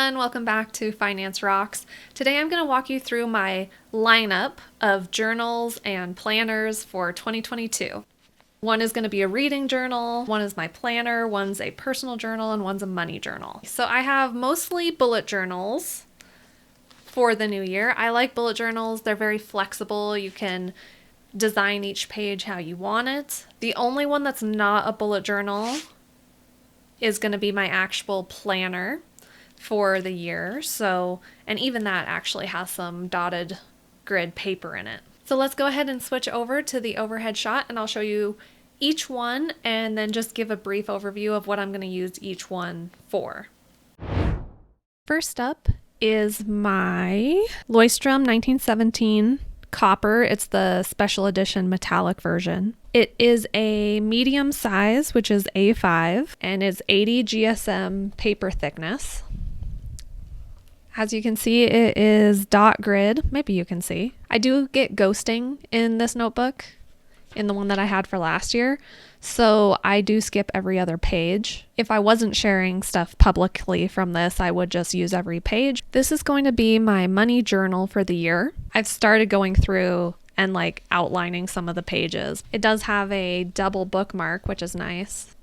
everyone, welcome back to FinanceRox. Today I'm going to walk you through my lineup of journals and planners for 2022. One is going to be a reading journal, one is my planner, one's a personal journal, and one's a money journal. So I have mostly bullet journals for the new year. I like bullet journals. They're very flexible. You can design each page how you want it. The only one that's not a bullet journal is going to be my actual planner for the year. So, and even that actually has some dotted grid paper in it. So let's go ahead and switch over to the overhead shot and I'll show you each one and then just give a brief overview of what I'm going to use each one for. First up is my Leuchtturm 1917 copper. It's the special edition metallic version. It is a medium size, which is A5, and it's 80 GSM paper thickness. As you can see, it is dot grid. Maybe you can see. I do get ghosting in this notebook, in the one that I had for last year, so I do skip every other page. If I wasn't sharing stuff publicly from this, I would just use every page. This is going to be my money journal for the year. I've started going through and outlining some of the pages. It does have a double bookmark, which is nice.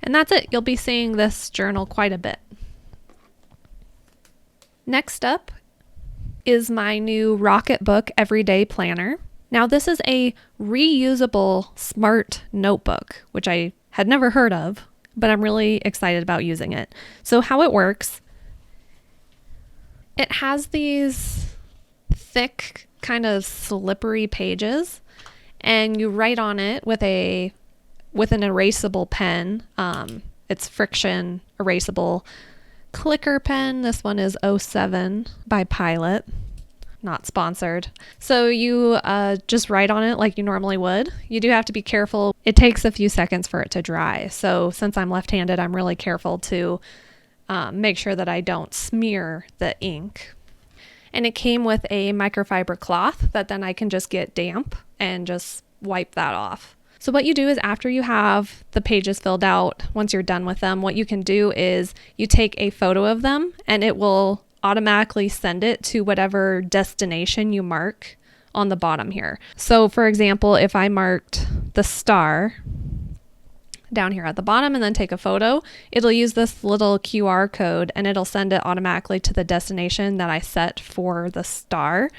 And that's it. You'll be seeing this journal quite a bit. Next up is my new Rocketbook Everyday Planner. Now this is a reusable smart notebook, which I had never heard of, but I'm really excited about using it. So how it works, it has these thick, kind of slippery pages, and you write on it with an erasable pen. It's friction erasable clicker pen. This one is 07 by Pilot. Not sponsored. So you just write on it like you normally would. You do have to be careful. It takes a few seconds for it to dry. So since I'm left-handed, I'm really careful to make sure that I don't smear the ink. And it came with a microfiber cloth that then I can just get damp and just wipe that off. So what you do is after you have the pages filled out, once you're done with them, what you can do is you take a photo of them and it will automatically send it to whatever destination you mark on the bottom here. So for example, if I marked the star down here at the bottom and then take a photo, it'll use this little QR code and it'll send it automatically to the destination that I set for the star.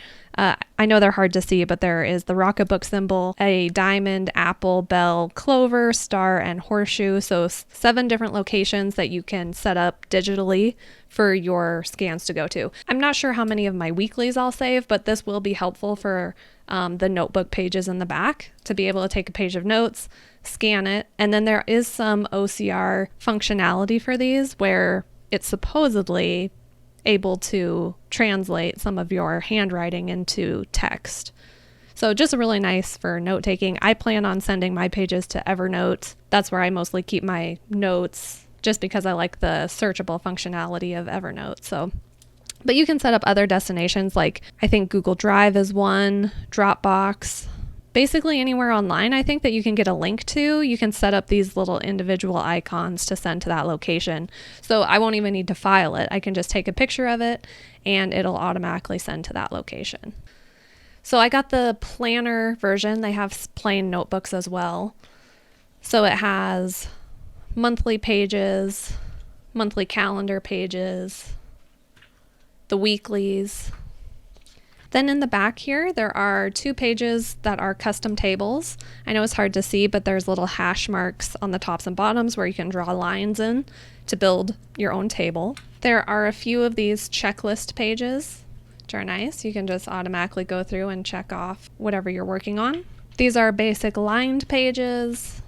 I know they're hard to see, but there is the Rocketbook symbol, a diamond, apple, bell, clover, star, and horseshoe. So 7 different locations that you can set up digitally for your scans to go to. I'm not sure how many of my weeklies I'll save, but this will be helpful for the notebook pages in the back to be able to take a page of notes, scan it, and then there is some OCR functionality for these where it's supposedly able to translate some of your handwriting into text. So just really nice for note taking. I plan on sending my pages to Evernote. That's where I mostly keep my notes just because I like the searchable functionality of Evernote. So, but you can set up other destinations like I think Google Drive is one, Dropbox, basically anywhere online I think that you can get a link to, you can set up these little individual icons to send to that location. So I won't even need to file it. I can just take a picture of it and it'll automatically send to that location. So I got the planner version. They have plain notebooks as well. So it has monthly pages, monthly calendar pages, the weeklies. Then in the back here, there are 2 pages that are custom tables. I know it's hard to see, but there's little hash marks on the tops and bottoms where you can draw lines in to build your own table. There are a few of these checklist pages, which are nice. You can just automatically go through and check off whatever you're working on. These are basic lined pages.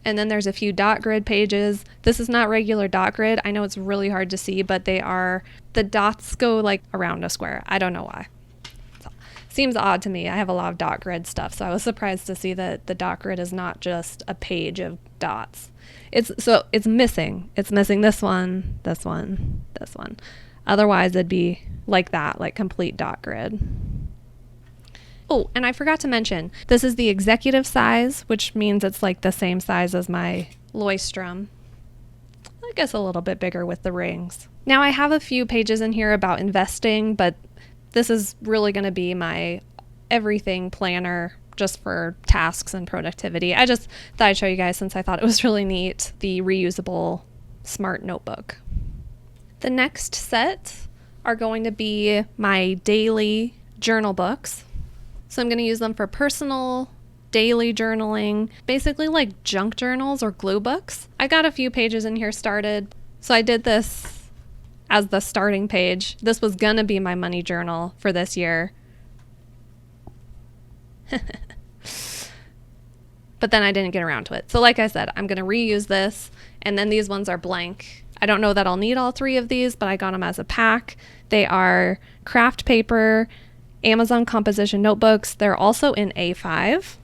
And then there's a few dot grid pages. This is not regular dot grid. I know it's really hard to see, but the dots go around a square. I don't know why. Seems odd to me. I have a lot of dot grid stuff, so I was surprised to see that the dot grid is not just a page of dots. It's missing. It's missing this one, this one, this one. Otherwise, it'd be like that, like complete dot grid. Oh, and I forgot to mention, this is the executive size, which means it's the same size as my Leuchtturm. I guess a little bit bigger with the rings. Now I have a few pages in here about investing, but this is really going to be my everything planner just for tasks and productivity. I just thought I'd show you guys since I thought it was really neat, the reusable smart notebook. The next set are going to be my daily journal books. So I'm going to use them for personal, daily journaling, basically like junk journals or glue books. I got a few pages in here started. So I did this as the starting page. This was going to be my money journal for this year. But then I didn't get around to it. So like I said, I'm going to reuse this, and then these ones are blank. I don't know that I'll need all three of these, but I got them as a pack. They are craft paper, Amazon composition notebooks. They're also in A5.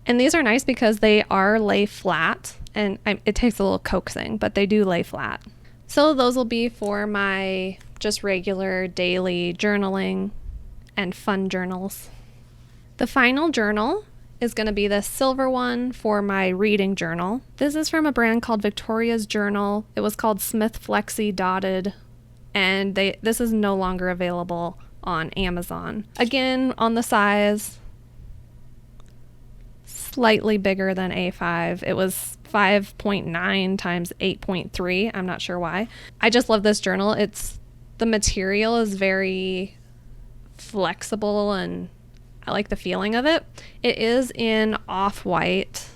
And these are nice because they are lay flat, and it takes a little coaxing, but they do lay flat. So those will be for my just regular daily journaling and fun journals. The final journal is going to be the silver one for my reading journal. This is from a brand called Victoria's Journal. It was called Smith Flexi Dotted, and this is no longer available on Amazon. Again, on the size, slightly bigger than A5. It was 5.9 times 8.3. I'm not sure why. I just love this journal. The material is very flexible and I like the feeling of it. It is in off-white.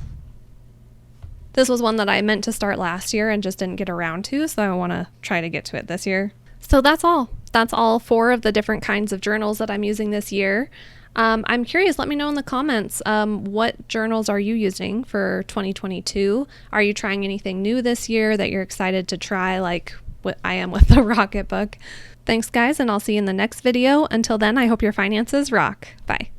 This was one that I meant to start last year and just didn't get around to, so I want to try to get to it this year. So that's all. That's all 4 of the different kinds of journals that I'm using this year. I'm curious, let me know in the comments, what journals are you using for 2022? Are you trying anything new this year that you're excited to try, like what I am with the Rocketbook? Thanks guys, and I'll see you in the next video. Until then, I hope your finances rock. Bye.